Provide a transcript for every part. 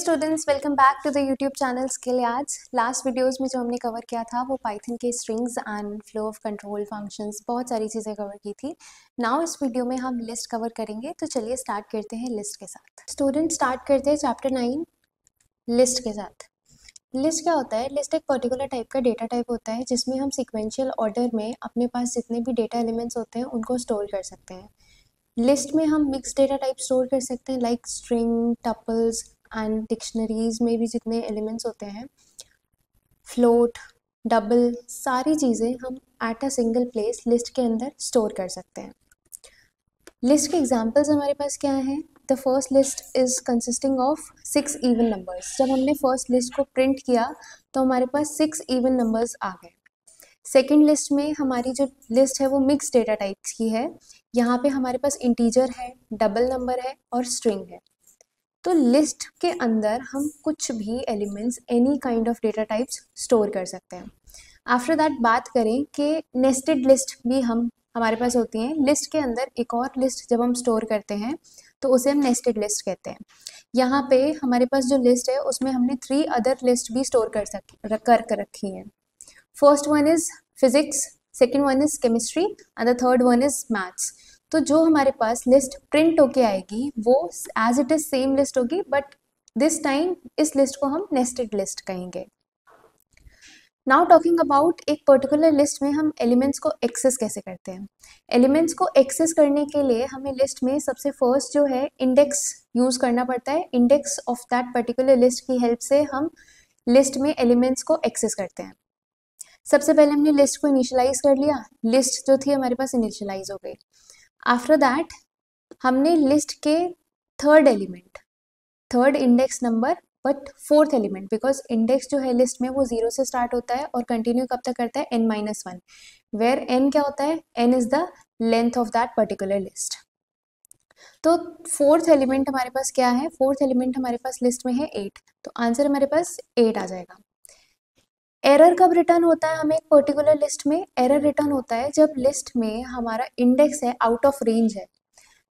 Students, welcome back to the YouTube channel skill yards. Last videos में जो हमने cover किया था वो पाइथन के strings and flow of control functions, बहुत सारी चीज़ें कवर की थी। नाउ इस वीडियो में हम लिस्ट कवर करेंगे, तो चलिए स्टार्ट करते हैं लिस्ट के साथ। स्टूडेंट स्टार्ट करते हैं चैप्टर 9 लिस्ट के साथ। लिस्ट क्या होता है? लिस्ट एक पर्टिकुलर टाइप का डेटा टाइप होता है जिसमें हम सिक्वेंशियल ऑर्डर में अपने पास जितने भी डेटा एलिमेंट्स होते हैं उनको स्टोर कर सकते हैं। लिस्ट में हम मिक्स डेटा टाइप स्टोर कर सकते हैं like string, tuples and dictionaries में भी जितने एलिमेंट्स होते हैं, फ्लोट, डबल, सारी चीज़ें हम at a single place list के अंदर स्टोर कर सकते हैं। लिस्ट के एग्जांपल्स हमारे पास क्या हैं? The first list is consisting of 6 even numbers. जब हमने फर्स्ट लिस्ट को प्रिंट किया तो हमारे पास 6 इवन नंबर्स आ गए। सेकेंड लिस्ट में हमारी जो लिस्ट है वो मिक्स डेटा टाइप्स की है। यहाँ पे हमारे पास इंटीजर है, डबल नंबर है और स्ट्रिंग है। तो लिस्ट के अंदर हम कुछ भी elements, any kind of data types store कर सकते हैं। आफ्टर दैट बात करें कि नेस्टेड लिस्ट भी हमारे पास होती हैं। लिस्ट के अंदर एक और लिस्ट जब हम स्टोर करते हैं तो उसे हम नेस्टेड लिस्ट कहते हैं। यहाँ पे हमारे पास जो लिस्ट है उसमें हमने 3 अदर लिस्ट भी स्टोर कर रखी हैं। First one is physics, second one is chemistry and the third one is maths. तो जो हमारे पास लिस्ट प्रिंट होके आएगी वो as it is same list होगी, बट दिस टाइम इस लिस्ट को हम नेस्टेड लिस्ट कहेंगे। नाउ टॉकिंग अबाउट एक पर्टिकुलर लिस्ट में हम एलिमेंट्स को एक्सेस कैसे करते हैं। एलिमेंट्स को एक्सेस करने के लिए हमें लिस्ट में सबसे फर्स्ट जो है इंडेक्स यूज करना पड़ता है। Index of that particular list की हेल्प से हम लिस्ट में एलिमेंट्स को एक्सेस करते हैं। सबसे पहले हमने लिस्ट को इनिशियलाइज कर लिया, लिस्ट जो थी हमारे पास इनिशियलाइज हो गई। आफ्टर दैट हमने लिस्ट के third element, third index number but fourth element, because index जो है लिस्ट में वो 0 से स्टार्ट होता है और कंटिन्यू कब तक करता है? n-1, वेयर n क्या होता है? n is the length of that particular list. तो फोर्थ एलिमेंट हमारे पास क्या है? फोर्थ एलिमेंट हमारे पास लिस्ट में है 8, तो आंसर हमारे पास 8 आ जाएगा। एरर कब रिटर्न होता है हमें एक पर्टिकुलर लिस्ट में? एरर रिटर्न होता है जब लिस्ट में हमारा इंडेक्स है आउट ऑफ रेंज है।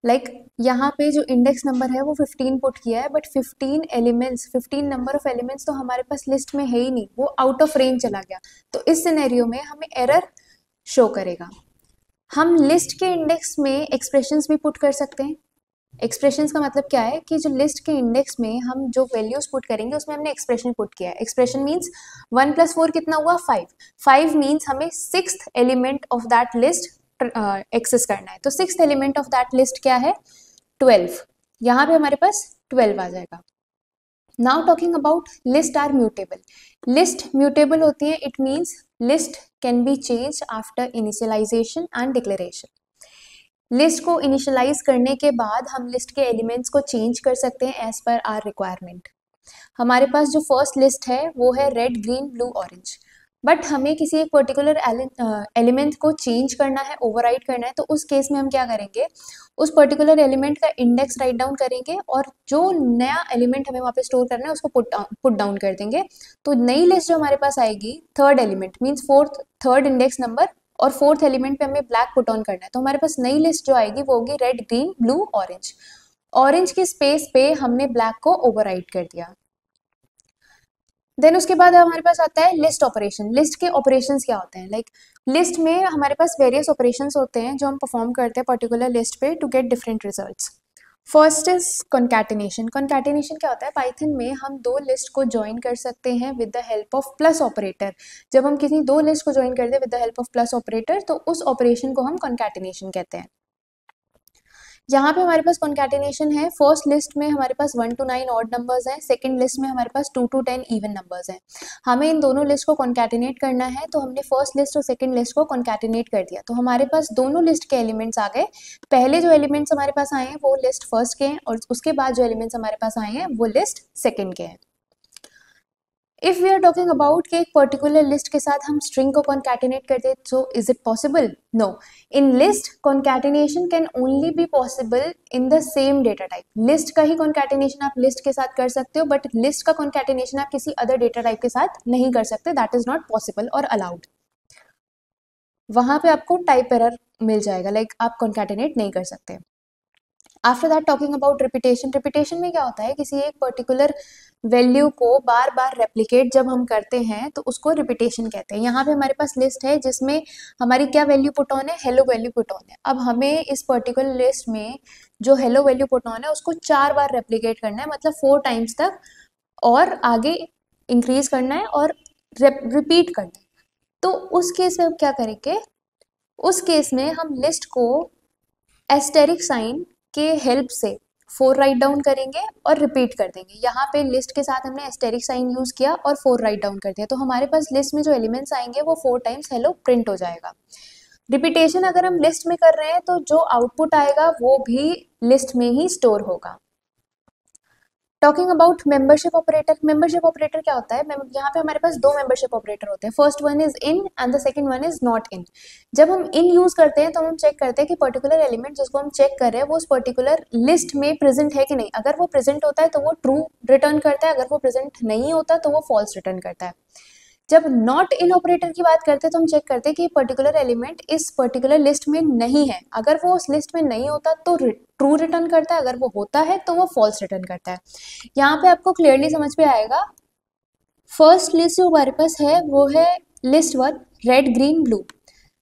लाइक यहाँ पे जो इंडेक्स नंबर है वो 15 पुट किया है, but 15 elements, 15 number of elements तो हमारे पास लिस्ट में है ही नहीं, वो आउट ऑफ रेंज चला गया। तो इस सिनेरियो में हमें एरर शो करेगा। हम लिस्ट के इंडेक्स में एक्सप्रेशंस भी पुट कर सकते हैं। एक्सप्रेशंस का मतलब क्या है कि जो लिस्ट के इंडेक्स में हम जो वैल्यूज पुट करेंगे उसमें हमने एक्सप्रेशन पुट किया है। एक्सप्रेशन मीन्स 1 + 4 कितना हुआ? 5। 5 मीन्स हमें 6th element of that list access करना है। तो 6th element of that list क्या है? 12। यहाँ पे हमारे पास 12 आ जाएगा। Now talking about list are mutable. List mutable होती है, it means list can be change after initialisation and declaration. List को इनिशियलाइज करने के बाद हम लिस्ट के एलिमेंट्स को चेंज कर सकते हैं एज पर आर रिक्वायरमेंट। हमारे पास जो फर्स्ट लिस्ट है वो है red, green, blue, orange, but हमें किसी एक पर्टिकुलर एलिमेंट को चेंज करना है, ओवरराइड करना है, तो उस केस में हम क्या करेंगे? उस पर्टिकुलर एलिमेंट का इंडेक्स राइट डाउन करेंगे और जो नया एलिमेंट हमें वहाँ पे स्टोर करना है उसको पुट डाउन कर देंगे। तो नई लिस्ट जो हमारे पास आएगी, third element means third index number और फोर्थ एलिमेंट पे हमें ब्लैक पुट ऑन करना है, तो हमारे पास नई लिस्ट जो आएगी वो होगी red, green, blue, orange. Orange की स्पेस पे हमने ब्लैक को ओवरराइड कर दिया। देन उसके बाद हमारे पास आता है लिस्ट ऑपरेशन। लिस्ट के ऑपरेशंस क्या होते हैं? लाइक लिस्ट में हमारे पास वेरियस ऑपरेशंस होते हैं जो हम परफॉर्म करते हैं पर्टिकुलर लिस्ट पे to get different results. First is concatenation. Concatenation क्या होता है? पाइथन में हम 2 लिस्ट को ज्वाइन कर सकते हैं with the help of plus operator. जब हम किसी 2 लिस्ट को ज्वाइन करते हैं with the help of plus operator तो उस ऑपरेशन को हम कॉन्कैटिनेशन कहते हैं। यहाँ पे हमारे पास कॉन्कैटिनेशन है। फर्स्ट लिस्ट में हमारे पास 1 to 9 ऑड नंबर्स हैं, सेकंड लिस्ट में हमारे पास 2 to 10 इवन नंबर्स हैं। हमें इन दोनों लिस्ट को कॉन्कैटिनेट करना है, तो हमने फर्स्ट लिस्ट और सेकंड लिस्ट को कॉन्कैटिनेट कर दिया, तो हमारे पास दोनों लिस्ट के एलिमेंट्स आ गए। पहले जो एलिमेंट्स हमारे पास आए हैं वो लिस्ट फर्स्ट के हैं और उसके बाद जो एलिमेंट्स हमारे पास आए हैं वो लिस्ट सेकेंड के हैं। If we are talking about कि एक पर्टिकुलर लिस्ट के साथ हम स्ट्रिंग को कॉन्कैटिनेट करते हैं, so is it possible? No. In list concatenation can only be possible in the same data type. List का ही कॉन्कैटिनेशन आप लिस्ट के साथ कर सकते हो, बट लिस्ट का कॉन्कैटिनेशन आप किसी अदर डेटा टाइप के साथ नहीं कर सकते। दैट इज नॉट पॉसिबल और अलाउड। वहां पे आपको टाइप एरर मिल जाएगा, लाइक आप कॉन्कैटिनेट नहीं कर सकते। After that talking about repetition, repetition में क्या होता है, किसी एक पर्टिकुलर वैल्यू को बार बार रेप्लिकेट जब हम करते हैं तो उसको रिपीटेशन कहते हैं। यहाँ पे हमारे पास लिस्ट है जिसमें हमारी क्या वैल्यू पुट ऑन है, हेलो वैल्यू पुट ऑन है। अब हमें इस पर्टिकुलर लिस्ट में जो हेलो वैल्यू पुट ऑन है उसको 4 बार रेप्लिकेट करना है, मतलब 4 टाइम्स तक, और आगे इंक्रीज करना है और रिपीट करना है। तो उस केस में हम क्या करेंगे, उस केस में हम लिस्ट को एस्टेरिक साइन के हेल्प से 4 राइट डाउन करेंगे और रिपीट कर देंगे। यहाँ पे लिस्ट के साथ हमने एस्टेरिक साइन यूज किया और 4 राइट डाउन कर दिया, तो हमारे पास लिस्ट में जो एलिमेंट्स आएंगे वो 4 टाइम्स हेलो प्रिंट हो जाएगा। रिपीटेशन अगर हम लिस्ट में कर रहे हैं तो जो आउटपुट आएगा वो भी लिस्ट में ही स्टोर होगा। Talking about membership operator, membership operator क्या होता है, यहाँ पे हमारे पास 2 मेंबरशिप ऑपरेटर होते हैं। First one is in and the second one is not in. जब हम इन यूज करते हैं तो हम चेक करते हैं कि पर्टिकुलर एलिमेंट जिसको हम चेक कर रहे हैं वो उस पर्टिकुलर लिस्ट में प्रेजेंट है कि नहीं। अगर वो प्रेजेंट होता है तो वो ट्रू रिटर्न करता है, अगर वो प्रेजेंट नहीं होता तो वो फॉल्स रिटर्न करता है। जब नॉट इन ऑपरेटर की बात करते हैं तो हम चेक करते हैं कि पर्टिकुलर एलिमेंट इस पर्टिकुलर लिस्ट में नहीं है। अगर वो उस लिस्ट में नहीं होता तो ट्रू रिटर्न करता है, अगर वो होता है तो वो फॉल्स रिटर्न करता है। यहाँ पे आपको क्लियरली समझ में आएगा। फर्स्ट लिस्ट जो हमारे पास है वो है लिस्ट 1, रेड ग्रीन ब्लू।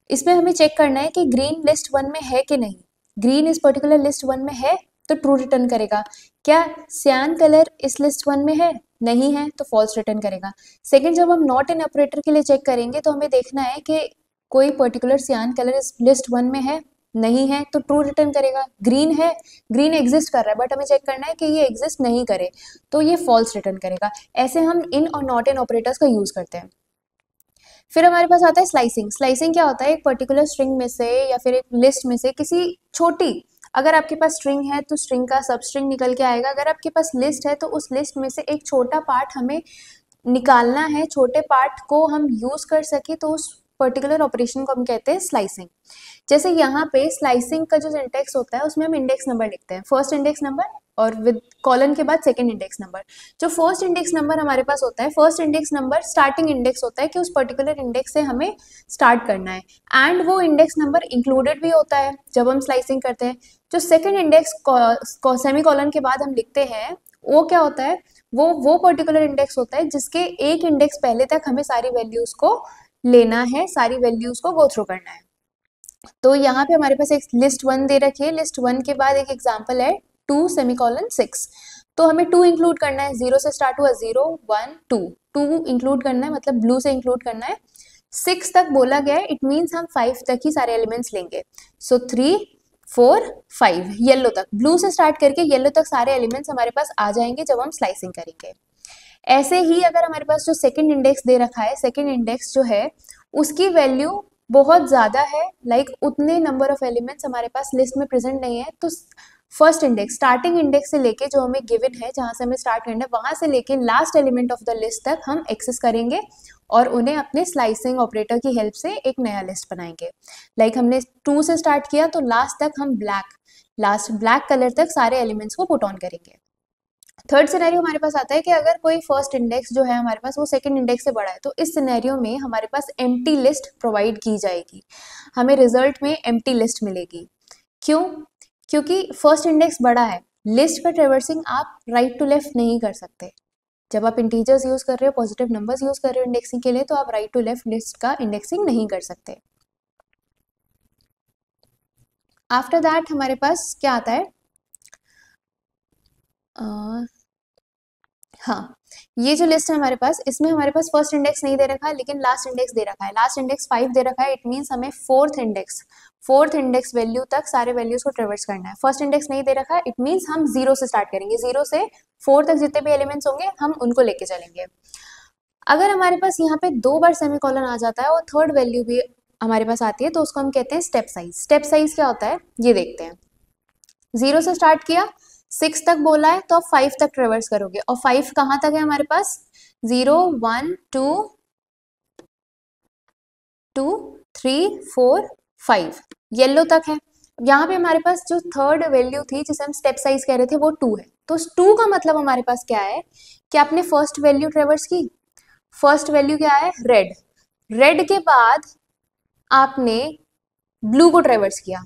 इसमें हमें चेक करना है कि ग्रीन लिस्ट 1 में है कि नहीं। ग्रीन इस पर्टिकुलर लिस्ट 1 में है तो ट्रू रिटर्न करेगा। क्या सियान कलर इस लिस्ट 1 में है, नहीं है, तो फॉल्स रिटर्न करेगा। सेकंड, जब हम नॉट इन ऑपरेटर के लिए चेक करेंगे तो हमें देखना है कि कोई पर्टिकुलर सियान कलर इस लिस्ट 1 में है, नहीं है, तो ट्रू रिटर्न करेगा। ग्रीन है, ग्रीन एग्जिस्ट कर रहा है बट हमें चेक करना है कि ये एग्जिस्ट नहीं करे, तो ये फॉल्स रिटर्न करेगा। ऐसे हम इन और नॉट इन ऑपरेटर्स का यूज करते हैं। फिर हमारे पास आता है स्लाइसिंग। स्लाइसिंग क्या होता है, एक पर्टिकुलर स्ट्रिंग में से या फिर एक लिस्ट में से किसी छोटी, अगर आपके पास स्ट्रिंग है तो स्ट्रिंग का सब स्ट्रिंग निकल के आएगा। अगर आपके पास लिस्ट है तो उस लिस्ट में से एक छोटा पार्ट हमें निकालना है, छोटे पार्ट को हम यूज कर सके, तो उस पर्टिकुलर ऑपरेशन को हम कहते हैं स्लाइसिंग। जैसे यहाँ पे स्लाइसिंग का जो सिंटेक्स होता है उसमें हम इंडेक्स नंबर लिखते हैं, फर्स्ट इंडेक्स नंबर और विद कॉलन के बाद सेकंड इंडेक्स नंबर। जो फर्स्ट इंडेक्स नंबर हमारे पास होता है, first index number starting index होता है कि उस पर्टिकुलर इंडेक्स से हमें स्टार्ट करना है, एंड वो इंडेक्स नंबर इंक्लूडेड भी होता है जब हम स्लाइसिंग करते हैं। जो सेकंड इंडेक्स सेमी कॉलन के बाद हम लिखते हैं वो क्या होता है, वो पर्टिकुलर इंडेक्स होता है जिसके एक इंडेक्स पहले तक हमें सारी वैल्यूज को लेना है, सारी वैल्यूज को गो थ्रू करना है। तो यहाँ पे हमारे पास एक लिस्ट 1 दे रखी है, लिस्ट 1 के बाद एक एग्जांपल है 2 सेमीकोलन 6, तो हमें 2 इंक्लूड करना है। 0 से स्टार्ट हुआ, 0 1 2, 2 इंक्लूड करना है, मतलब ब्लू से इंक्लूड करना है। 6 तक बोला गया है, इट मीन्स हम 5 तक ही सारे एलिमेंट्स लेंगे। सो 3 4 5 येलो तक, ब्लू से स्टार्ट करके येलो तक सारे एलिमेंट्स हमारे पास आ जाएंगे जब हम स्लाइसिंग करेंगे। ऐसे ही अगर हमारे पास जो सेकंड इंडेक्स दे रखा है, सेकंड इंडेक्स जो है उसकी वैल्यू बहुत ज़्यादा है, लाइक उतने नंबर ऑफ एलिमेंट्स हमारे पास लिस्ट में प्रेजेंट नहीं है, तो फर्स्ट इंडेक्स स्टार्टिंग इंडेक्स से लेके जो हमें गिवन है, जहाँ से हमें स्टार्ट करना है, वहाँ से लेके last element of the list तक हम एक्सेस करेंगे और उन्हें अपने स्लाइसिंग ऑपरेटर की हेल्प से एक नया लिस्ट बनाएंगे। लाइक हमने 2 से स्टार्ट किया तो लास्ट तक हम लास्ट ब्लैक कलर तक सारे एलिमेंट्स को पुट ऑन करेंगे। थर्ड सिनेरियो हमारे पास आता है कि अगर कोई फर्स्ट इंडेक्स जो है हमारे पास वो सेकंड इंडेक्स से बड़ा है, तो इस सिनेरियो में हमारे पास एम्प्टी लिस्ट प्रोवाइड की जाएगी, हमें रिजल्ट में एम्प्टी लिस्ट मिलेगी। क्यों? क्योंकि फर्स्ट इंडेक्स बड़ा है, लिस्ट का ट्रेवर्सिंग आप राइट टू लेफ्ट नहीं कर सकते। जब आप इंटीजर्स यूज कर रहे हो, पॉजिटिव नंबर्स यूज कर रहे हो इंडेक्सिंग के लिए, तो आप राइट टू लेफ्ट लिस्ट का इंडेक्सिंग नहीं कर सकते। आफ्टर दैट हमारे पास क्या आता है, हाँ, ये जो लिस्ट है हमारे पास, इसमें हमारे पास फर्स्ट इंडेक्स नहीं दे रखा है लेकिन लास्ट इंडेक्स दे रखा है। लास्ट इंडेक्स 5 दे रखा है, इट मीन्स हमें फोर्थ इंडेक्स वैल्यू तक सारे वैल्यूज को ट्रेवर्स करना है। फर्स्ट इंडेक्स नहीं दे रखा है, इट मीन्स हम 0 से स्टार्ट करेंगे, 0 से 4 तक जितने भी एलिमेंट्स होंगे हम उनको लेके चलेंगे। अगर हमारे पास यहाँ पे 2 बार सेमीकोलन आ जाता है और थर्ड वैल्यू भी हमारे पास आती है तो उसको हम कहते हैं स्टेप साइज। स्टेप साइज क्या होता है ये देखते हैं। 0 से स्टार्ट किया, 6 तक बोला है तो आप 5 तक ट्रेवर्स करोगे, और 5 कहाँ तक है हमारे पास, 0 1 2 2 3 4 5 येलो तक है। यहाँ पे हमारे पास जो थर्ड वैल्यू थी जिसे हम स्टेप साइज कह रहे थे वो 2 है, तो 2 का मतलब हमारे पास क्या है कि आपने फर्स्ट वैल्यू ट्रेवर्स की। फर्स्ट वैल्यू क्या है, रेड के बाद आपने ब्लू को ट्रेवर्स किया,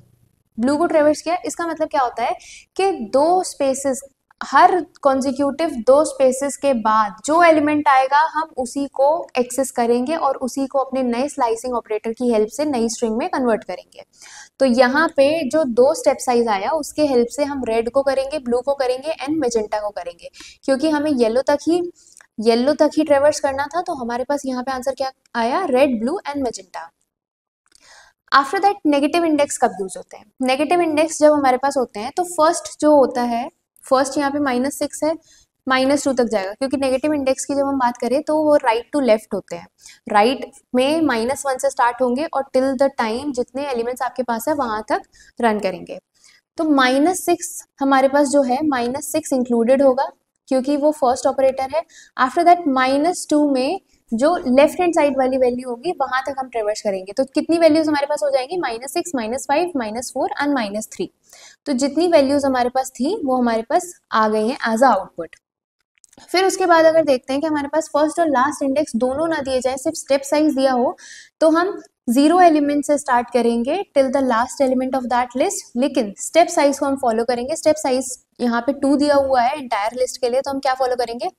ब्लू को ट्रेवर्स किया, इसका मतलब क्या होता है कि दो स्पेसेस, हर कॉन्जिक्यूटिव दो स्पेसेस के बाद जो एलिमेंट आएगा हम उसी को एक्सेस करेंगे और उसी को अपने नए स्लाइसिंग ऑपरेटर की हेल्प से नई स्ट्रिंग में कन्वर्ट करेंगे। तो यहाँ पे जो दो स्टेप साइज आया उसके हेल्प से हम रेड को करेंगे, ब्लू को करेंगे एंड मेजेंटा को करेंगे, क्योंकि हमें येलो तक ही ट्रेवर्स करना था। तो हमारे पास यहाँ पे आंसर क्या आया, red, blue and magenta. After that negative index कब यूज होते हैं? नेगेटिव इंडेक्स जब हमारे पास होते हैं तो फर्स्ट जो होता है, फर्स्ट यहाँ पे -6 है, -2 तक जाएगा, क्योंकि नेगेटिव इंडेक्स की जब हम बात करें तो वो राइट टू लेफ्ट होते हैं। राइट में -1 से स्टार्ट होंगे और टिल द टाइम जितने एलिमेंट्स आपके पास है वहां तक रन करेंगे। तो -6 हमारे पास जो है -6 इंक्लूडेड होगा क्योंकि वो फर्स्ट ऑपरेटर है। आफ्टर दैट -2 में जो लेफ्ट हैंड साइड वाली वैल्यू होगी वहां तक हम ट्रेवर्स करेंगे। तो कितनी वैल्यूज हमारे पास हो जाएंगी, -6, -5, -4 एंड -3। तो जितनी वैल्यूज हमारे पास थी वो हमारे पास आ गई हैं एज अ आउटपुट। फिर उसके बाद अगर देखते हैं कि हमारे पास फर्स्ट और लास्ट इंडेक्स दोनों ना दिए जाए, सिर्फ स्टेप साइज दिया हो, तो हम 0 एलिमेंट से स्टार्ट करेंगे till the last element of that list, लेकिन स्टेप साइज को हम फॉलो करेंगे। स्टेप साइज यहाँ पे 2 दिया हुआ है एंटायर लिस्ट के लिए, तो हम क्या फॉलो करेंगे,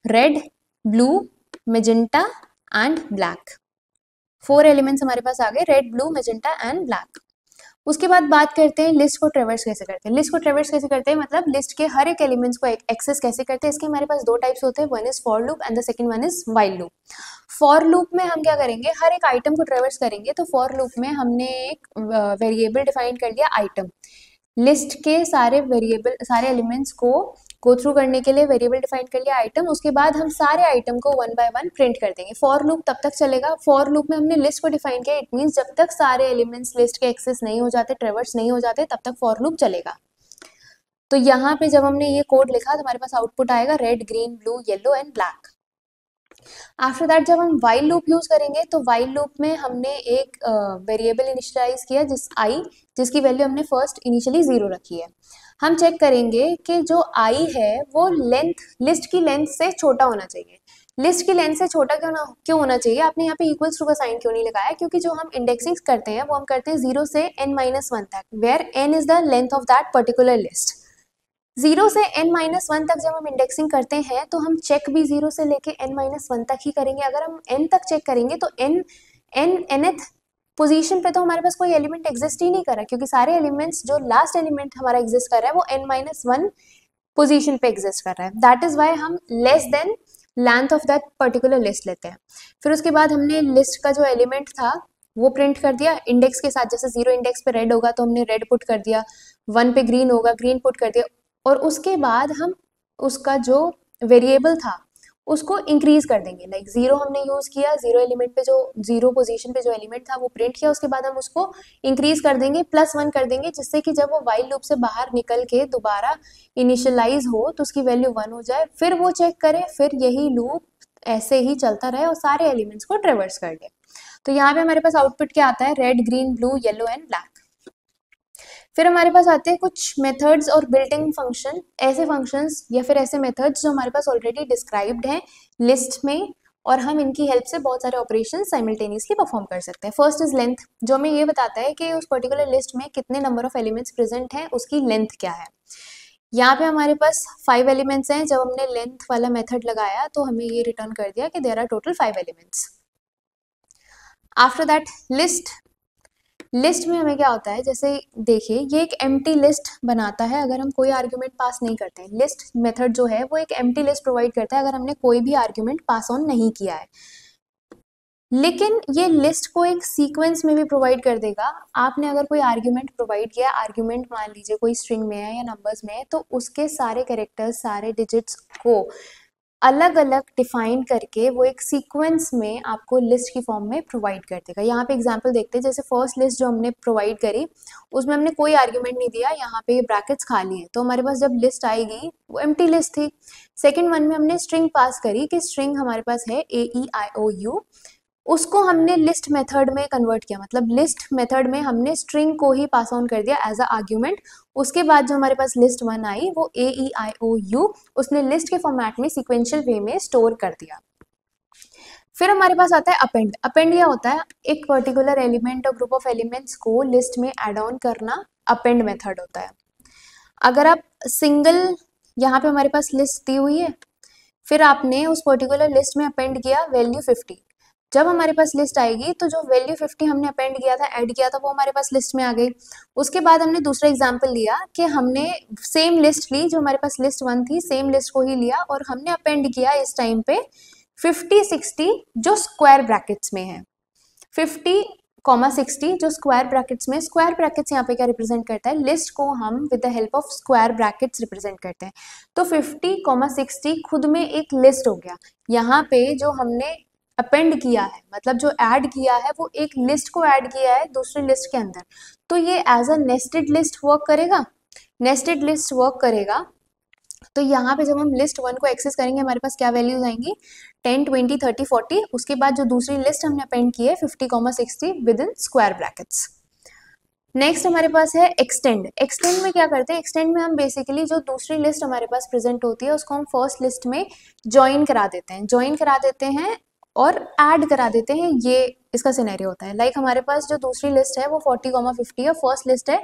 red, blue, magenta and black. 4 elements हमारे पास आ गए, red, blue, magenta and black. उसके बाद बात करते हैं लिस्ट को ट्रेवर्स कैसे करते हैं। लिस्ट को ट्रेवर्स कैसे करते हैं मतलब लिस्ट के हर एक एलिमेंट्स को एक्सेस कैसे करते हैं। इसके हमारे पास दो टाइप्स होते हैं, one is for loop and the second one is while loop. For loop में हम क्या करेंगे, हर एक आइटम को ट्रेवर्स करेंगे। तो फॉर लूप में हमने एक वेरिएबल डिफाइन कर लिया आइटम, लिस्ट के सारे वेरिएबल, सारे एलिमेंट्स को गो थ्रू करने के लिए वेरिएबल डिफाइन कर लिया आइटम। उसके बाद हम सारे आइटम को 1 बाय 1 प्रिंट कर देंगे। फॉर लूप तब तक चलेगा, फॉर लूप में हमने लिस्ट को डिफाइन किया, इट मींस जब तक सारे एलिमेंट्स लिस्ट के एक्सेस नहीं हो जाते, ट्रेवर्स नहीं हो जाते, तब तक फॉर लूप चलेगा। तो यहाँ पे जब हमने ये कोड लिखा तो हमारे पास आउटपुट आएगा red, green, blue, yellow and black. After that जब हम वाइल लूप यूज करेंगे तो वाइल लूप में हमने एक वेरिएबल इनिशियलाइज किया जिसकी वैल्यू हमने फर्स्ट इनिशियली 0 रखी है। हम चेक करेंगे कि जो आई है वो लेंथ, लिस्ट की लेंथ से छोटा होना चाहिए। लिस्ट की लेंथ से छोटा क्यों होना चाहिए? आपने यहाँ पे इक्वल्स टू का साइन क्यों नहीं लगाया? क्योंकि जो हम इंडेक्सिंग करते हैं वो हम करते हैं 0 से n-1 तक, where n is the length of that particular list. 0 से n-1 तक जब हम इंडेक्सिंग करते हैं तो हम चेक भी 0 से लेके n-1 तक ही करेंगे। अगर हम n तक चेक करेंगे तो nth पोजीशन पे तो हमारे पास कोई एलिमेंट एग्जिस्ट ही नहीं कर रहा, क्योंकि सारे एलिमेंट्स जो लास्ट एलिमेंट हमारा एग्जिस्ट कर रहा है वो n-1 पोजीशन पे एग्जिस्ट कर रहा है। दैट इज वाई हम less than length of that particular list लेते हैं। फिर उसके बाद हमने लिस्ट का जो एलिमेंट था वो प्रिंट कर दिया इंडेक्स के साथ। जैसे 0 इंडेक्स पे रेड होगा तो हमने रेड पुट कर दिया, 1 पे ग्रीन होगा ग्रीन पुट कर दिया, और उसके बाद हम उसका जो वेरिएबल था उसको इंक्रीज कर देंगे। लाइक 0 हमने यूज किया, 0 एलिमेंट पे जो 0 पोजीशन पे जो एलिमेंट था वो प्रिंट किया, उसके बाद हम उसको इंक्रीज कर देंगे, +1 कर देंगे, जिससे कि जब वो वाइल लूप से बाहर निकल के दोबारा इनिशियलाइज हो तो उसकी वैल्यू 1 हो जाए। फिर वो चेक करे, फिर यही लूप ऐसे ही चलता रहे और सारे एलिमेंट्स को ट्रेवर्स कर दे। तो यहाँ पे हमारे पास आउटपुट क्या आता है, red, green, blue, yellow and black. फिर हमारे पास आते हैं कुछ मेथड्स और बिल्ट-इन फंक्शन, ऐसे फंक्शंस या फिर ऐसे मेथड्स जो हमारे पास ऑलरेडी डिस्क्राइब्ड हैं लिस्ट में, और हम इनकी हेल्प से बहुत सारे ऑपरेशन साइमल्टेनियसली परफॉर्म कर सकते हैं। फर्स्ट इज लेंथ, जो हमें ये बताता है कि उस पर्टिकुलर लिस्ट में कितने नंबर ऑफ एलिमेंट्स प्रेजेंट हैं, उसकी लेंथ क्या है। यहाँ पे हमारे पास 5 एलिमेंट्स हैं। जब हमने लेंथ वाला मेथड लगाया तो हमें ये रिटर्न कर दिया कि there are total 5 elements. After that list में हमें क्या होता है, जैसे देखिए ये एक एम्प्टी लिस्ट बनाता है अगर हम कोई आर्ग्यूमेंट पास नहीं करते हैं। लिस्ट मेथड जो है वो एक एम्प्टी लिस्ट प्रोवाइड करता है अगर हमने कोई भी आर्ग्यूमेंट पास ऑन नहीं किया है, लेकिन ये लिस्ट को एक सीक्वेंस में भी प्रोवाइड कर देगा। आपने अगर कोई आर्ग्यूमेंट प्रोवाइड किया, आर्ग्यूमेंट मान लीजिए कोई स्ट्रिंग में है या नंबर्स में है, तो उसके सारे कैरेक्टर्स, सारे डिजिट्स को अलग अलग डिफाइन करके वो एक सीक्वेंस में आपको लिस्ट की फॉर्म में प्रोवाइड कर देगा। यहाँ पे एग्जांपल देखते हैं, जैसे फर्स्ट लिस्ट जो हमने प्रोवाइड करी उसमें हमने कोई आर्ग्यूमेंट नहीं दिया, यहाँ पे ब्रैकेट्स खाली हैं, तो हमारे पास जब लिस्ट आएगी वो एम्प्टी लिस्ट थी। सेकंड वन में हमने स्ट्रिंग पास करी कि स्ट्रिंग हमारे पास है AEIOU, उसको हमने लिस्ट मेथड में कन्वर्ट किया, मतलब लिस्ट मेथड में हमने स्ट्रिंग को ही पास ऑन कर दिया एज अ आर्ग्यूमेंट। उसके बाद जो हमारे पास लिस्ट 1 आई वो AEIOU उसने लिस्ट के फॉर्मेट में सीक्वेंशियल वे में स्टोर कर दिया। फिर हमारे पास आता है अपेंड। अपेंड क्या होता है, एक पर्टिकुलर एलिमेंट और ग्रुप ऑफ एलिमेंट्स को लिस्ट में ऐड ऑन करना अपेंड मेथड होता है। अगर आप सिंगल, यहाँ पे हमारे पास लिस्ट दी हुई है, फिर आपने उस पर्टिकुलर लिस्ट में अपेंड किया वैल्यू 50। जब हमारे पास लिस्ट आएगी तो जो वैल्यू 50 हमने अपेंड किया था, ऐड किया था, वो हमारे पास लिस्ट में आ गई। उसके बाद हमने दूसरा एग्जांपल लिया कि हमने सेम लिस्ट ली, जो हमारे पास लिस्ट 1 थी, सेम लिस्ट को ही लिया और हमने अपेंड किया इस टाइम पे 50 60 जो स्क्वायर ब्रैकेट्स में है। 50 60 जो स्क्वायर ब्रैकेट्स में, स्क्वायर ब्रैकेट्स यहाँ पे क्या रिप्रेजेंट करता है, लिस्ट को हम with the help of square brackets represent करते हैं। तो 50 60 खुद में एक लिस्ट हो गया। यहाँ पे जो हमने अपेंड किया है, मतलब जो ऐड किया है, वो एक लिस्ट को ऐड किया है दूसरी लिस्ट के अंदर। तो ये as a nested list work करेगा। नेस्टेड लिस्ट वर्क करेगा। तो यहाँ पे जब हम लिस्ट 1 को एक्सेस करेंगे, हमारे पास क्या वैल्यूज आएंगी, 10 20 30 40। उसके बाद जो दूसरी लिस्ट हमने अपेंड की है 50 60 with in square brackets. Next हमारे पास है एक्सटेंड। एक्सटेंड में क्या करते हैं, एक्सटेंड में हम बेसिकली जो दूसरी लिस्ट हमारे पास प्रेजेंट होती है उसको हम फर्स्ट लिस्ट में ज्वाइन करा देते हैं, ज्वाइन करा देते हैं और ऐड करा देते हैं। ये इसका सिनेरियो होता है। लाइक हमारे पास जो दूसरी लिस्ट है वो 40 50 है, फर्स्ट लिस्ट है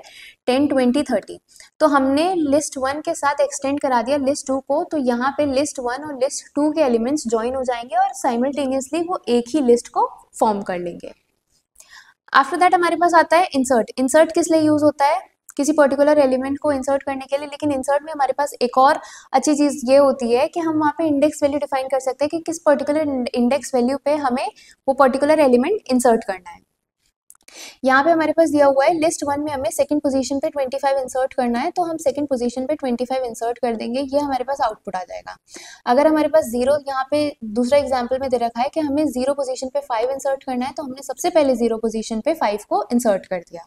10 20 30। तो हमने लिस्ट 1 के साथ एक्सटेंड करा दिया लिस्ट 2 को, तो यहाँ पे लिस्ट 1 और लिस्ट 2 के एलिमेंट्स ज्वाइन हो जाएंगे और साइमल्टेनियसली वो एक ही लिस्ट को फॉर्म कर लेंगे। आफ्टर दैट हमारे पास आता है इंसर्ट। इंसर्ट किस लिए यूज होता है, किसी पर्टिकुलर एलिमेंट को इंसर्ट करने के लिए। लेकिन इंसर्ट में हमारे पास एक और अच्छी चीज ये होती है कि हम वहाँ पे इंडेक्स वैल्यू डिफाइन कर सकते हैं कि किस पर्टिकुलर इंडेक्स वैल्यू पे हमें वो पर्टिकुलर एलिमेंट इंसर्ट करना है। यहाँ पे हमारे पास दिया हुआ है लिस्ट 1 में हमें सेकंड पोजीशन पे 25 इंसर्ट करना है, तो हम सेकंड पोजीशन पे 25 इंसर्ट कर देंगे, ये हमारे पास आउटपुट आ जाएगा। अगर हमारे पास 0, यहाँ पे दूसरा एग्जांपल में दे रखा है कि हमें 0 पोजीशन पे 5 इंसर्ट करना है, तो हमने सबसे पहले 0 पोजीशन पे 5 को इंसर्ट कर दिया।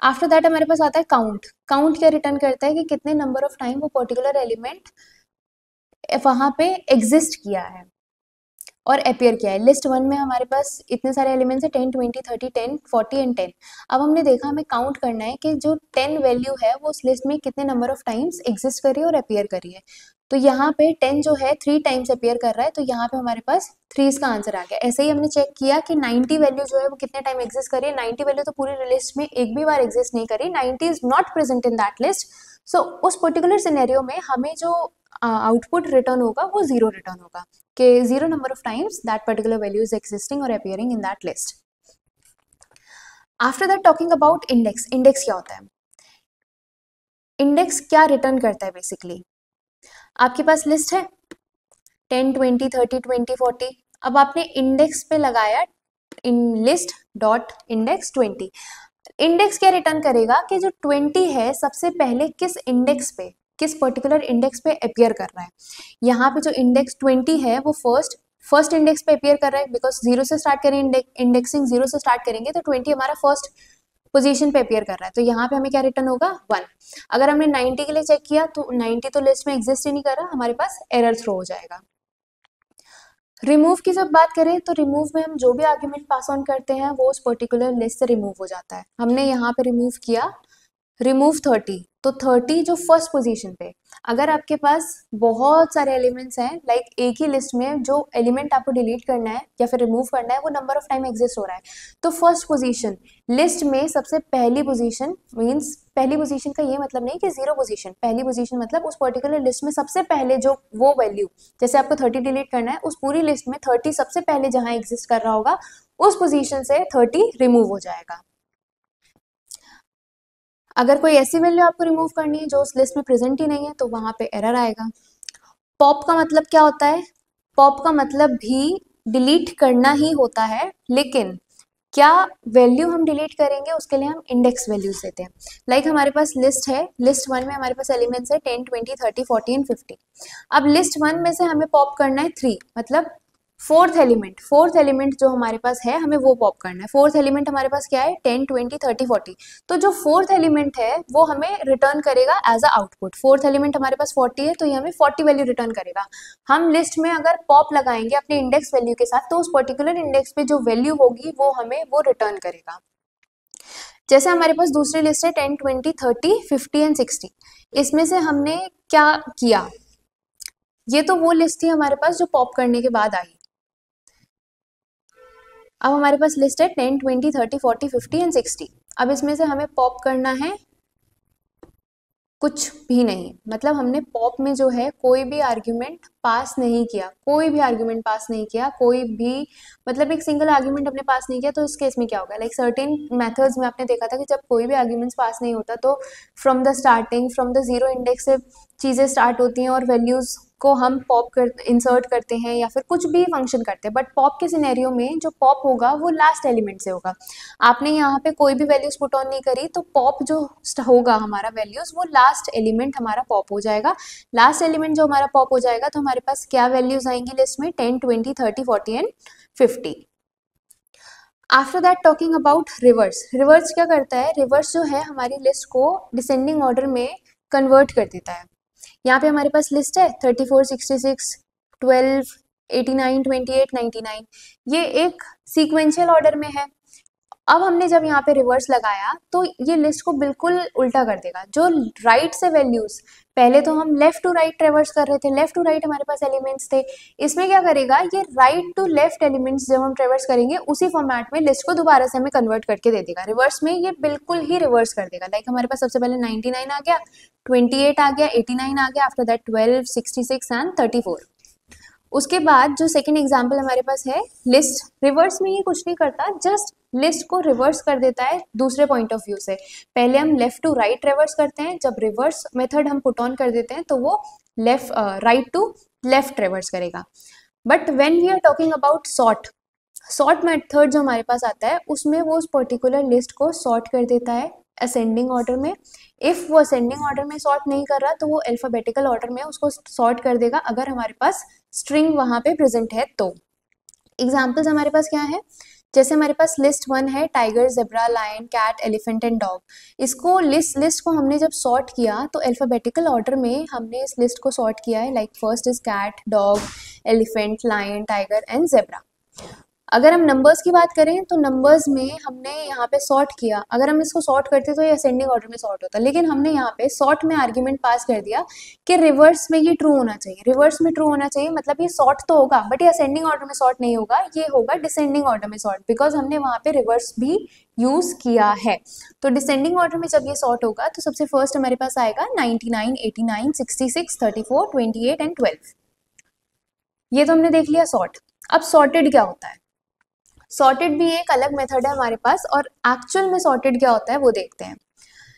आफ्टर दैट हमारे पास आता है काउंट। काउंट क्या रिटर्न करता है कि कितने नंबर ऑफ टाइम वो पर्टिकुलर एलिमेंट वहां पे एग्जिस्ट किया है और अपियर किया है। लिस्ट 1 में हमारे पास इतने सारे एलिमेंट्स है, 10 20 30 10 40 एंड 10। अब हमने देखा हमें काउंट करना है कि जो 10 वैल्यू है वो उस लिस्ट में कितने नंबर ऑफ टाइम्स एग्जिस्ट करी है और अपियर करी है। तो यहाँ पे 10 जो है 3 टाइम्स अपियर कर रहा है, तो यहाँ पे हमारे पास 3 का आंसर आ गया। ऐसे ही हमने चेक किया कि 90 वैल्यू जो है वो कितने टाइम एग्जिस्ट करी है। 90 वैल्यू तो पूरी लिस्ट में एक भी बार एग्जिस्ट नहीं करी, 90 is not present in that list. So उस पर्टिकुलर सिनेरियो में हमें जो आउटपुट रिटर्न होगा वो 0 रिटर्न होगा कि 0 number of times that particular value is existing और appearing in that list. After that talking about index. Index क्या होता है, इंडेक्स क्या रिटर्न करता है बेसिकली, आपके पास लिस्ट है 10 20 30 20 40। अब आपने इंडेक्स पे लगाया in list dot index 20। Index क्या रिटर्न करेगा कि जो 20 है सबसे पहले किस इंडेक्स पे, किस पर्टिकुलर इंडेक्स पे अपियर कर रहा है। यहाँ पे जो इंडेक्स 20 है वो फर्स्ट इंडेक्स पे अपियर कर रहा है, बिकॉज 0 से स्टार्ट करें, इंडेक्सिंग 0 से स्टार्ट करेंगे तो 20 हमारा फर्स्ट पोजीशन पे अपियर कर रहा है। तो यहाँ पे हमें क्या रिटर्न होगा 1। अगर हमने 90 के लिए चेक किया तो 90 तो लिस्ट में एग्जिस्ट ही नहीं कर रहा, हमारे पास एरर थ्रो हो जाएगा। रिमूव की जब बात करें तो रिमूव में हम जो भी आर्ग्यूमेंट पास ऑन करते हैं वो उस पर्टिकुलर लिस्ट से रिमूव हो जाता है। हमने यहाँ पे रिमूव किया रिमूव 30, तो 30 जो फर्स्ट पोजीशन पे, अगर आपके पास बहुत सारे एलिमेंट्स हैं, लाइक एक ही लिस्ट में जो एलिमेंट आपको डिलीट करना है या फिर रिमूव करना है वो नंबर ऑफ टाइम एग्जिस्ट हो रहा है, तो फर्स्ट पोजीशन लिस्ट में सबसे पहली पोजीशन, मींस पहली पोजीशन का ये मतलब नहीं कि 0 पोजीशन, पहली पोजीशन मतलब उस पर्टिकुलर लिस्ट में सबसे पहले जो वो वैल्यू, जैसे आपको 30 डिलीट करना है, उस पूरी लिस्ट में 30 सबसे पहले जहां एग्जिस्ट कर रहा होगा उस पोजीशन से 30 रिमूव हो जाएगा। अगर कोई ऐसी वैल्यू आपको रिमूव करनी है जो उस लिस्ट में प्रेजेंट ही नहीं है तो वहां पे एरर आएगा। पॉप का मतलब क्या होता है, पॉप का मतलब भी डिलीट करना ही होता है, लेकिन क्या वैल्यू हम डिलीट करेंगे उसके लिए हम इंडेक्स वैल्यूज देते हैं। लाइक हमारे पास लिस्ट है, लिस्ट 1 में हमारे पास एलिमेंट्स है 10 20 30 40 एंड 50। अब लिस्ट 1 में से हमें पॉप करना है 3, मतलब फोर्थ एलिमेंट जो हमारे पास है हमें वो पॉप करना है। फोर्थ एलिमेंट हमारे पास क्या है 10 20 30 40। तो जो फोर्थ एलिमेंट है वो हमें रिटर्न करेगा as a output. Fourth element हमारे पास 40 है तो ये हमें 40 वैल्यू रिटर्न करेगा। हम लिस्ट में अगर पॉप लगाएंगे अपने इंडेक्स वैल्यू के साथ तो उस पर्टिकुलर इंडेक्स पे जो वैल्यू होगी वो हमें वो रिटर्न करेगा। जैसे हमारे पास दूसरी लिस्ट है 10 20 30 50 एंड 60। इसमें से हमने क्या किया, ये तो वो लिस्ट थी हमारे पास जो पॉप करने के बाद आई। अब हमारे पास लिस्ट है 10, 20, 30, 40, 50 एंड 60। अब इसमें से हमें पॉप करना है कुछ भी नहीं, मतलब हमने पॉप में जो है कोई भी आर्ग्यूमेंट पास नहीं किया, कोई भी आर्ग्यूमेंट पास नहीं किया, कोई भी मतलब एक सिंगल आर्ग्यूमेंट हमने पास नहीं किया। तो इस केस में क्या होगा, लाइक सर्टेन मेथड्स में आपने देखा था कि जब कोई भी आर्ग्यूमेंट्स पास नहीं होता तो from the starting, from the zero index से चीज़ें स्टार्ट होती हैं और वैल्यूज़ को हम पॉप कर इंसर्ट करते हैं या फिर कुछ भी फंक्शन करते हैं। बट पॉप के सिनेरियो में जो पॉप होगा वो लास्ट एलिमेंट से होगा। आपने यहाँ पे कोई भी वैल्यूज पुट ऑन नहीं करी तो पॉप जो होगा हमारा वैल्यूज वो लास्ट एलिमेंट हमारा पॉप हो जाएगा। लास्ट एलिमेंट जो हमारा पॉप हो जाएगा तो हमारे पास क्या वैल्यूज आएंगी लिस्ट में, 10, 20, 30, 40 and 50। After that talking about reverse, reverse क्या करता है, रिवर्स जो है हमारी लिस्ट को डिसेंडिंग ऑर्डर में कन्वर्ट कर देता है। यहाँ पे हमारे पास लिस्ट है 34, 66, 12, 89, 28, 99, ये एक सीक्वेंशियल ऑर्डर में है। अब हमने जब यहाँ पे रिवर्स लगाया तो ये लिस्ट को बिल्कुल उल्टा कर देगा। जो राइट से वैल्यूज, पहले तो हम लेफ्ट टू राइट ट्रेवर्स कर रहे थे, लेफ्ट टू राइट हमारे पास एलिमेंट्स थे, इसमें क्या करेगा ये राइट टू लेफ्ट एलिमेंट्स जब हम ट्रेवर्स करेंगे उसी फॉर्मेट में लिस्ट को दोबारा से हमें कन्वर्ट करके दे देगा। रिवर्स में ये बिल्कुल ही रिवर्स कर देगा। लाइक हमारे पास सबसे पहले 99 आ गया, 28 आ गया, 89 आ गया, आफ्टर दैट 12, 66 एंड 34। उसके बाद जो सेकंड एग्जाम्पल हमारे पास है लिस्ट, रिवर्स में ये कुछ नहीं करता, जस्ट लिस्ट को रिवर्स कर देता है दूसरे पॉइंट ऑफ व्यू से। पहले हम लेफ्ट टू राइट रिवर्स करते हैं, जब रिवर्स मेथड हम पुट ऑन कर देते हैं तो वो left right to left reverse करेगा। But when we are talking about sort, sort method जो हमारे पास आता है उसमें वो उस पर्टिकुलर लिस्ट को सॉर्ट कर देता है असेंडिंग ऑर्डर में। इफ वो असेंडिंग ऑर्डर में सॉर्ट नहीं कर रहा तो वो अल्फाबेटिकल ऑर्डर में उसको सॉर्ट कर देगा, अगर हमारे पास स्ट्रिंग वहां पे प्रेजेंट है तो। एग्जाम्पल्स हमारे पास क्या है, जैसे हमारे पास लिस्ट 1 है tiger, zebra, lion, cat, elephant and dog. इसको लिस्ट को हमने जब सॉर्ट किया तो अल्फाबेटिकल ऑर्डर में हमने इस लिस्ट को सॉर्ट किया है। Like first is cat, dog, elephant, lion, tiger and zebra. अगर हम नंबर्स की बात करें तो नंबर्स में हमने यहाँ पे सॉर्ट किया, अगर हम इसको सॉर्ट करते तो ये असेंडिंग ऑर्डर में सॉर्ट होता, लेकिन हमने यहाँ पे सॉर्ट में आर्ग्यूमेंट पास कर दिया कि रिवर्स में ये ट्रू होना चाहिए। रिवर्स में ट्रू होना चाहिए मतलब ये सॉर्ट तो होगा बट ये असेंडिंग ऑर्डर में सॉर्ट नहीं होगा, ये होगा डिसेंडिंग ऑर्डर में सॉर्ट, बिकॉज हमने वहाँ पे रिवर्स भी यूज किया है। तो डिसेंडिंग ऑर्डर में जब ये सॉर्ट होगा तो सबसे फर्स्ट हमारे पास आएगा 99, 89, 66, 34, 28 एंड 12। ये तो हमने देख लिया सॉर्ट। अब सॉर्टेड क्या होता है, सॉर्टेड भी एक अलग मेथड है हमारे पास, और एक्चुअल में सॉर्टेड क्या होता है वो देखते हैं।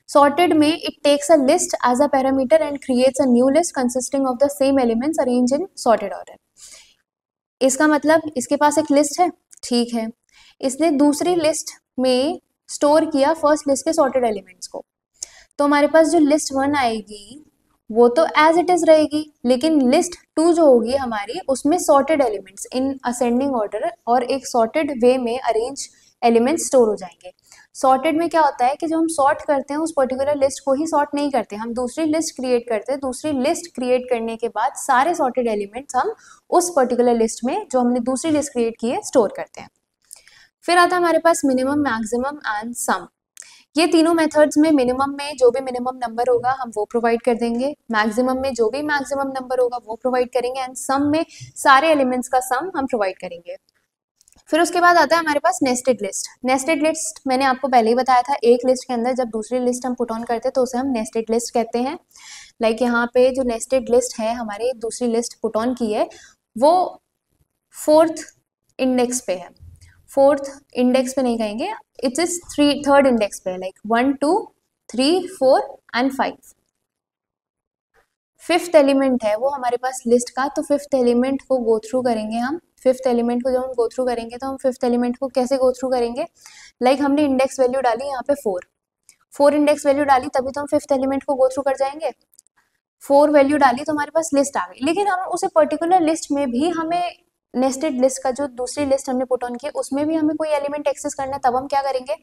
सॉर्टेड में it takes a list as a parameter and creates a new list consisting of the same elements arrange in sorted order. इसका मतलब इसके पास एक लिस्ट है, ठीक है, इसने दूसरी लिस्ट में स्टोर किया फर्स्ट लिस्ट के सॉर्टेड एलिमेंट्स को, तो हमारे पास जो लिस्ट 1 आएगी वो तो एज इट इज रहेगी, लेकिन लिस्ट 2 जो होगी हमारी उसमें sorted elements in ascending order और एक सॉर्टेड वे में अरेंज एलिमेंट्स स्टोर हो जाएंगे। सॉर्टेड में क्या होता है कि जो हम सॉर्ट करते हैं उस पर्टिकुलर लिस्ट को ही सॉर्ट नहीं करते, हम दूसरी लिस्ट क्रिएट करते हैं, दूसरी लिस्ट क्रिएट करने के बाद सारे सॉर्टेड एलिमेंट्स हम उस पर्टिकुलर लिस्ट में जो हमने दूसरी लिस्ट क्रिएट की है स्टोर करते हैं। फिर आता है हमारे पास मिनिमम, मैक्सिमम एंड सम। ये तीनों मेथड्स में मिनिमम में जो भी मिनिमम नंबर होगा हम वो प्रोवाइड कर देंगे, मैक्सिमम में जो भी मैक्सिमम नंबर होगा वो प्रोवाइड करेंगे, एंड सम में सारे एलिमेंट्स का सम हम प्रोवाइड करेंगे। फिर उसके बाद आता है हमारे पास नेस्टेड लिस्ट। नेस्टेड लिस्ट मैंने आपको पहले ही बताया था, एक लिस्ट के अंदर जब दूसरी लिस्ट हम पुट ऑन करते हैं तो उसे हम नेस्टेड लिस्ट कहते हैं। लाइक यहाँ पे जो नेस्टेड लिस्ट है हमारे दूसरी लिस्ट पुट ऑन की है वो 4th इंडेक्स पे है, 4th इंडेक्स पे नहीं कहेंगे, इट इज 3rd इंडेक्स पे, लाइक 1, 2, 3, 4 एंड 5। 5th एलिमेंट है वो हमारे पास लिस्ट का, तो 5th एलिमेंट को गो थ्रू करेंगे हम। 5th एलिमेंट को जब हम गो थ्रू करेंगे तो हम 5th एलिमेंट को कैसे गो थ्रू करेंगे, लाइक हमने इंडेक्स वैल्यू डाली यहाँ पे 4 इंडेक्स वैल्यू डाली तभी तो हम 5th एलिमेंट को गो थ्रू कर जाएंगे। 4 वैल्यू डाली तो हमारे पास लिस्ट आ गई, लेकिन हम उसे पर्टिकुलर लिस्ट में भी हमें नेस्टेड लिस्ट का जो दूसरी लिस्ट हमने पुट ऑन की उसमें भी हमें कोई एलिमेंट एक्सेस करना है, तब हम क्या करेंगे,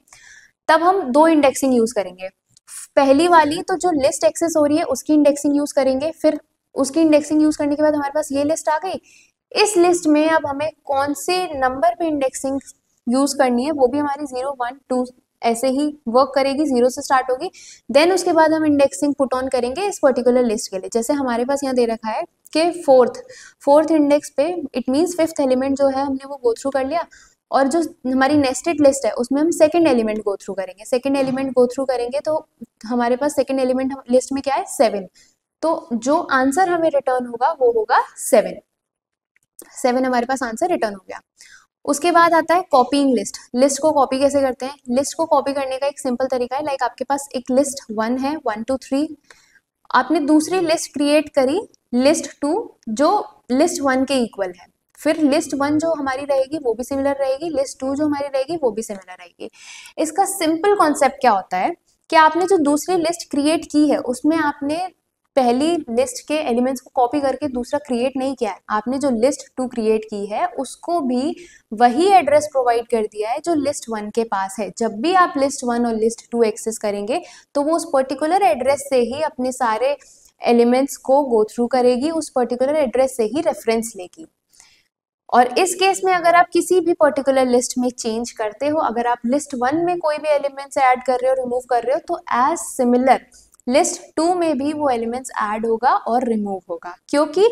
तब हम 2 इंडेक्सिंग यूज करेंगे। पहली वाली तो जो लिस्ट एक्सेस हो रही है उसकी इंडेक्सिंग यूज करेंगे, फिर उसकी इंडेक्सिंग यूज करने के बाद हमारे पास ये लिस्ट आ गई। इस लिस्ट में अब हमें कौन से नंबर पे इंडेक्सिंग यूज करनी है वो भी हमारी 0, 1, 2 ऐसे ही वर्क करेगी, 0 से स्टार्ट होगी। देन उसके बाद हम इंडेक्सिंग पुट ऑन करेंगे इस पर्टिकुलर लिस्ट के लिए। जैसे हमारे पास यहाँ दे रखा है कि 4th इंडेक्स पे, इट मीन्स 5th एलिमेंट जो है हमने वो गो थ्रू कर लिया, और जो हमारी नेस्टेड लिस्ट है उसमें हम सेकंड एलिमेंट गो थ्रू करेंगे, सेकंड एलिमेंट गो थ्रू करेंगे तो हमारे पास सेकंड एलिमेंट लिस्ट में क्या है 7, तो जो आंसर हमें रिटर्न होगा वो होगा 7, 7 हमारे पास आंसर रिटर्न हो गया। उसके बाद आता है कॉपीइंग लिस्ट। लिस्ट को कॉपी कैसे करते हैं? लिस्ट को कॉपी करने का एक सिंपल तरीका है, लाइक आपके पास एक लिस्ट 1 है, 1 2 3, आपने दूसरी लिस्ट क्रिएट करी लिस्ट 2 जो लिस्ट 1 के इक्वल है, फिर लिस्ट 1 जो हमारी रहेगी वो भी सिमिलर रहेगी, लिस्ट 2 जो हमारी रहेगी वो भी सिमिलर रहेगी। इसका सिंपल कॉन्सेप्ट क्या होता है कि आपने जो दूसरी लिस्ट क्रिएट की है उसमें आपने पहली लिस्ट के एलिमेंट्स को कॉपी करके दूसरा क्रिएट नहीं किया है, आपने जो लिस्ट 2 क्रिएट की है उसको भी वही एड्रेस प्रोवाइड कर दिया है जो लिस्ट 1 के पास है। जब भी आप लिस्ट 1 और लिस्ट 2 एक्सेस करेंगे तो वो उस पर्टिकुलर एड्रेस से ही अपने सारे एलिमेंट्स को गो थ्रू करेगी, उस पर्टिकुलर एड्रेस से ही रेफरेंस लेगी। और इस केस में अगर आप किसी भी पर्टिकुलर लिस्ट में चेंज करते हो, अगर आप लिस्ट 1 में कोई भी एलिमेंट्स ऐड कर रहे हो, रिमूव कर रहे हो, तो एज सिमिलर लिस्ट 2 में भी वो एलिमेंट्स ऐड होगा और रिमूव होगा, क्योंकि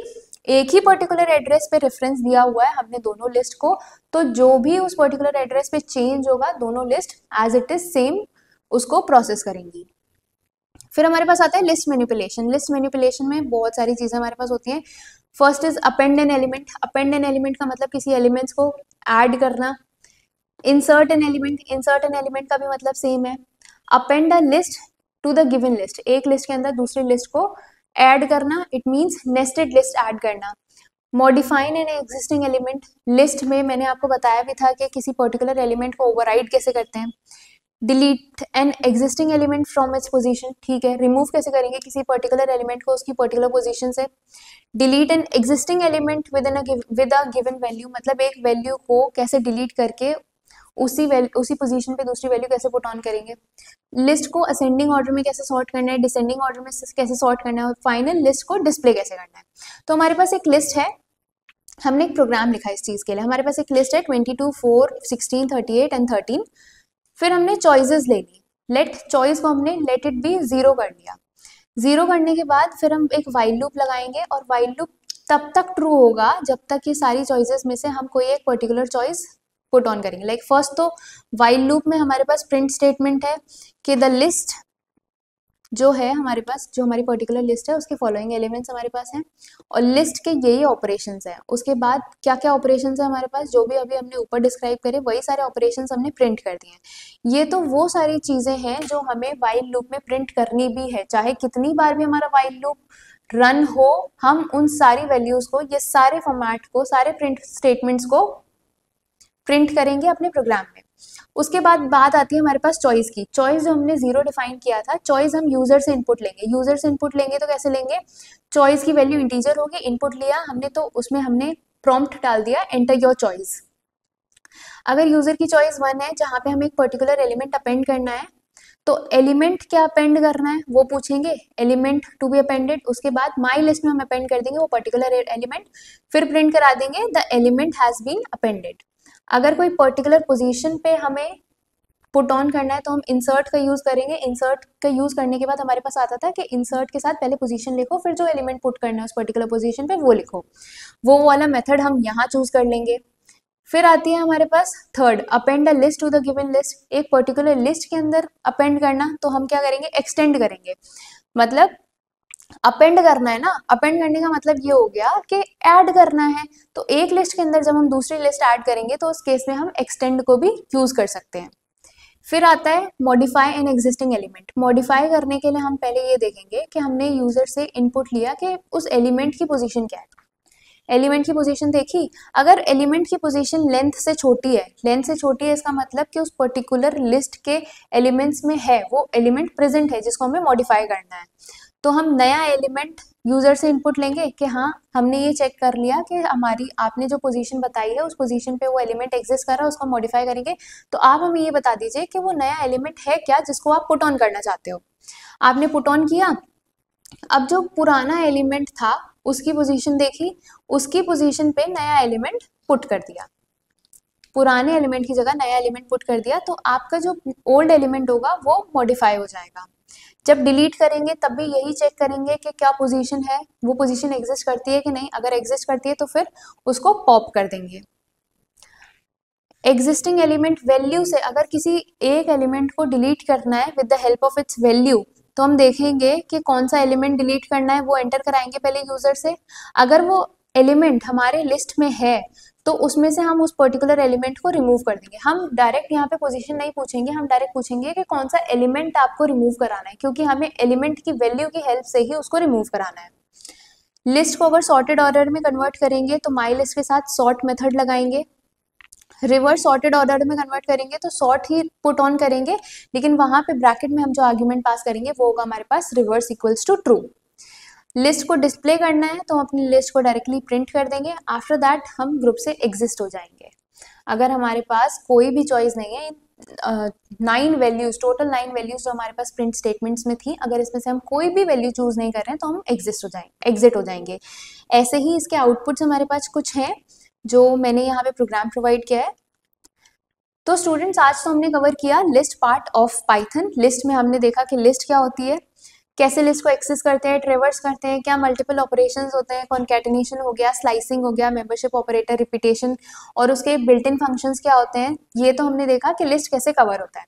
एक ही पर्टिकुलर एड्रेस पे रेफरेंस दिया हुआ है हमने दोनों लिस्ट को, तो जो भी उस पर्टिकुलर एड्रेस पे चेंज होगा दोनों list as it is same उसको प्रोसेस करेंगी। फिर हमारे पास आता है लिस्ट मैनिपुलेशन। लिस्ट मैनिपुलेशन में बहुत सारी चीजें हमारे पास होती हैं। First is append an element. Append an element का मतलब किसी एलिमेंट्स को ऐड करना। Insert an element, insert an element का भी मतलब सेम है। Append a list to the given list, एक लिस्ट के अंदर दूसरी लिस्ट को ऐड करना, it means nested list add करना। Modifying an existing element, list में मैंने आपको बताया भी था कि किसी पर्टिकुलर एलिमेंट को ओवरराइड कैसे करते हैं। Delete N existing element from its position, ठीक है, रिमूव कैसे करेंगे किसी पर्टिकुलर एलिमेंट को उसकी पर्टिकुलर पोजीशन से। Delete N existing element with a given value, मतलब एक वैल्यू को कैसे डिलीट करके उसी पोजीशन पे दूसरी वैल्यू कैसे पुट ऑन करेंगे। लिस्ट को असेंडिंग ऑर्डर में कैसे सॉर्ट करना है, डिसेंडिंग ऑर्डर में कैसे सॉर्ट करना है, और फाइनल लिस्ट को डिस्प्ले कैसे करना है। तो हमारे पास एक लिस्ट है, हमने एक प्रोग्राम लिखा है इस चीज के लिए। हमारे पास एक लिस्ट है 22 4 16 38 एंड 13। फिर हमने चॉइसेस ले ली, लेट चॉइस को हमने लेट इट बी 0 कर दिया। 0 करने के बाद फिर हम एक वाइल लूप लगाएंगे, और वाइल लूप तब तक ट्रू होगा जब तक ये सारी चॉइसेस में से हम कोई एक पर्टिकुलर चॉइस पुट ऑन करेंगे। लाइक फर्स्ट तो वाइल लूप में हमारे पास प्रिंट स्टेटमेंट है कि द लिस्ट जो है हमारे पास, जो हमारी पर्टिकुलर लिस्ट है उसके फॉलोइंग एलिमेंट्स हमारे पास हैं, और लिस्ट के यही ऑपरेशंस हैं। उसके बाद क्या क्या ऑपरेशंस है हमारे पास, जो भी अभी हमने ऊपर डिस्क्राइब करे वही सारे ऑपरेशंस हमने प्रिंट कर दिए हैं। ये तो वो सारी चीजें हैं जो हमें वाइल लूप में प्रिंट करनी भी है, चाहे कितनी बार भी हमारा वाइल लूप रन हो, हम उन सारी वैल्यूज को, ये सारे फॉर्मेट को, सारे प्रिंट स्टेटमेंट्स को प्रिंट करेंगे अपने प्रोग्राम में। उसके बाद बात आती है हमारे पास चॉइस की। चॉइस जो हमने 0 डिफाइन किया था, चॉइस हम यूजर से इनपुट लेंगे। यूजर से इनपुट लेंगे तो कैसे लेंगे, चॉइस की वैल्यू इंटीजर होगी, इनपुट लिया हमने तो उसमें हमने प्रॉम्प्ट डाल दिया एंटर योर चॉइस। अगर यूजर की चॉइस 1 है जहां पे हमें एक पर्टिकुलर एलिमेंट अपेंड करना है, तो एलिमेंट क्या अपेंड करना है वो पूछेंगे, एलिमेंट टू बी अपेंडेड। उसके बाद माई लिस्ट में हम अपेंड कर देंगे वो पर्टिकुलर एलिमेंट, फिर प्रिंट करा देंगे the element has been appended. अगर कोई पर्टिकुलर पोजीशन पे हमें पुट ऑन करना है तो हम इंसर्ट का यूज करेंगे। इंसर्ट का यूज करने के बाद हमारे पास आता था कि इंसर्ट के साथ पहले पोजीशन लिखो, फिर जो एलिमेंट पुट करना है उस पर्टिकुलर पोजीशन पे वो लिखो, वो वाला मेथड हम यहाँ चूज कर लेंगे। फिर आती है हमारे पास third, append a list to the given list. एक पर्टिकुलर लिस्ट के अंदर अपेंड करना, तो हम क्या करेंगे, एक्सटेंड करेंगे। मतलब अपेंड करना है ना, अपेंड करने का मतलब ये हो गया कि ऐड करना है, तो एक लिस्ट के अंदर जब हम दूसरी लिस्ट ऐड करेंगे तो उस केस में हम एक्सटेंड को भी यूज कर सकते हैं। फिर आता है modify N existing element. Modify करने के लिए हम पहले ये देखेंगे कि हमने यूजर से इनपुट लिया कि उस एलिमेंट की पोजीशन क्या है। एलिमेंट की पोजीशन देखी, अगर एलिमेंट की पोजीशन लेंथ से छोटी है, लेंथ से छोटी है इसका मतलब कि उस पर्टिकुलर लिस्ट के एलिमेंट्स में है, वो एलिमेंट प्रेजेंट है जिसको हमें मॉडिफाई करना है। तो हम नया एलिमेंट यूजर से इनपुट लेंगे कि हाँ हमने ये चेक कर लिया कि हमारी आपने जो पोजीशन बताई है उस पोजीशन पे वो एलिमेंट एग्जिस्ट कर रहा है, उसको मॉडिफाई करेंगे। तो आप हमें ये बता दीजिए कि वो नया एलिमेंट है क्या जिसको आप पुट ऑन करना चाहते हो। आपने पुट ऑन किया, अब जो पुराना एलिमेंट था उसकी पोजीशन देखी, उसकी पोजीशन पे नया एलिमेंट पुट कर दिया, पुराने एलिमेंट की जगह नया एलिमेंट पुट कर दिया, तो आपका जो ओल्ड एलिमेंट होगा वो मॉडिफाई हो जाएगा। जब डिलीट करेंगे तब भी यही चेक करेंगे कि क्या पोजीशन है, वो पोजीशन एग्जिस्ट करती है कि नहीं, अगर एग्जिस्ट करती है तो फिर उसको पॉप कर देंगे। एग्जिस्टिंग एलिमेंट वैल्यू से अगर किसी एक एलिमेंट को डिलीट करना है with the help of its value, तो हम देखेंगे कि कौन सा एलिमेंट डिलीट करना है, वो एंटर कराएंगे पहले यूजर से। अगर वो एलिमेंट हमारे लिस्ट में है तो उसमें से हम उस पर्टिकुलर एलिमेंट को रिमूव कर देंगे। हम डायरेक्ट यहाँ पे पोजीशन नहीं पूछेंगे, हम डायरेक्ट पूछेंगे कि कौन सा एलिमेंट आपको रिमूव कराना है, क्योंकि हमें एलिमेंट की वैल्यू की हेल्प से ही उसको रिमूव कराना है। लिस्ट को अगर सॉर्टेड ऑर्डर में कन्वर्ट करेंगे तो माई लिस्ट के साथ सॉर्ट मेथड लगाएंगे। रिवर्स सॉर्टेड ऑर्डर में कन्वर्ट करेंगे तो सॉर्ट ही पुट ऑन करेंगे, लेकिन वहां पे ब्रैकेट में हम जो आर्ग्यूमेंट पास करेंगे वो होगा हमारे पास reverse equals to true. List को डिस्प्ले करना है तो हम अपनी लिस्ट को डायरेक्टली प्रिंट कर देंगे। आफ्टर दैट हम ग्रुप से एग्जिस्ट हो जाएंगे। अगर हमारे पास कोई भी चॉइस नहीं है, 9 वैल्यूज, टोटल 9 वैल्यूज जो हमारे पास प्रिंट स्टेटमेंट्स में थी, अगर इसमें से हम कोई भी वैल्यू चूज नहीं कर रहे हैं तो हम एग्जिट हो जाएंगे। ऐसे ही इसके आउटपुट्स हमारे पास कुछ हैं जो मैंने यहाँ पे प्रोग्राम प्रोवाइड किया है। तो स्टूडेंट्स, आज तो हमने कवर किया list part of Python. List में हमने देखा कि लिस्ट क्या होती है, कैसे लिस्ट को एक्सेस करते हैं, ट्रेवर्स करते हैं, क्या मल्टीपल ऑपरेशंस होते हैं, कॉन्कैटिनेशन हो गया, स्लाइसिंग हो गया, मेंबरशिप ऑपरेटर, रिपीटेशन, और उसके बिल्ट इन फंक्शंस क्या होते हैं। ये तो हमने देखा कि लिस्ट कैसे कवर होता है।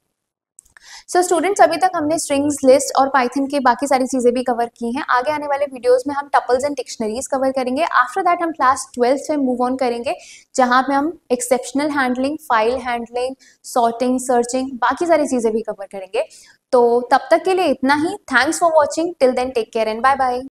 सो स्टूडेंट्स, अभी तक हमने स्ट्रिंग्स, लिस्ट और पाइथन की बाकी सारी चीजें भी कवर की हैं। आगे आने वाले वीडियोस में हम टपल्स एंड डिक्शनरीज कवर करेंगे। आफ्टर दैट हम क्लास 12th में मूव ऑन करेंगे, जहां पे हम exceptional handling, file handling, sorting, searching, बाकी सारी चीजें भी कवर करेंगे। तो तब तक के लिए इतना ही। Thanks for watching. Till then take care and bye bye.